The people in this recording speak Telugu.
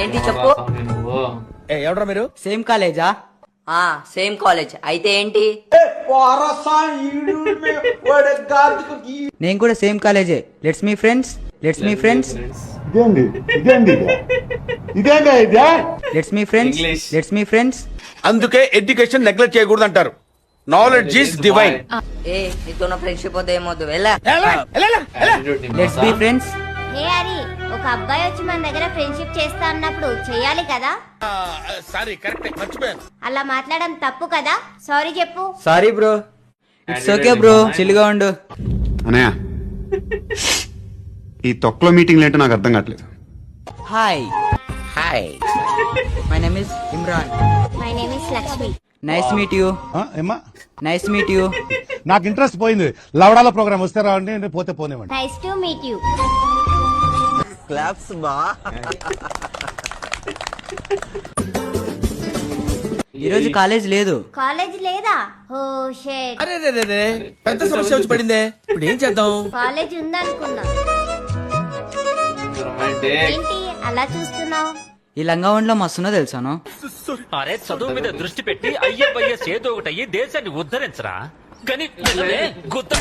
ఏంటి చెప్పు. ఎవడ్రా మీరు? సేమ్ కాలేజా? Same college. అయితే ఏంటి? నేను కూడా సేమ్ కాలేజే. Let's me friends. Let's me friends. Let's me friends. Let's me friends. అందుకే ఎడ్యుకేషన్ నెగ్లెక్ట్ చేయకూడదు అంటారు. Knowledge is divine. నీతో ఫ్రెండ్షిప్ వద్ద ఏమొద్దు వెళ్ళా. Let's be friends. Hey Hari, ఒక అబ్బాయి వచ్చి మన దగ్గర ఫ్రెండ్షిప్ చేస్తా అన్నప్పుడు చెయ్యాలి కదా. సారీ, కరెక్ట్, మర్చిపోయాను. అలా మాట్లాడడం తప్పు కదా. సారీ చెప్పు. Sorry bro. It's okay bro. చిల్గా ఉండు. అనయ్య, ఈ తొక్కలో మీటింగ్లు ఏంటో నాకు అర్థం కావట్లేదు. Hi. Hi. My name is Imran. My name is Lakshmi. Nice meet you. ఏమ్మా, నైస్ మీట్ యూ. నాకు ఇంట్రెస్ట్ పోయింది. లవడాల ప్రోగ్రామ్ వస్తే రావండి, పోతే పోనేవండి. Nice to meet you. Claps బా. ఈరోజు కాలేజ్ లేదు. కాలేజ్ లేదా? ఓ షేట్. అరే పెద్ద సమస్య వచ్చి పడిందే. ఇప్పుడు ఏం చేద్దాం? కాలేజ్ ఉందనుకున్నా. ఏంటి అలా చూస్తున్నావు? ఈ లంగావణిలో మస్తున్నా తెలుసాను. అరే చదువు మీద దృష్టి పెట్టి అయ్యే ఏదో ఒకటి అయ్యి దేశాన్ని ఉద్ధరించరా. కానీ గుద్ద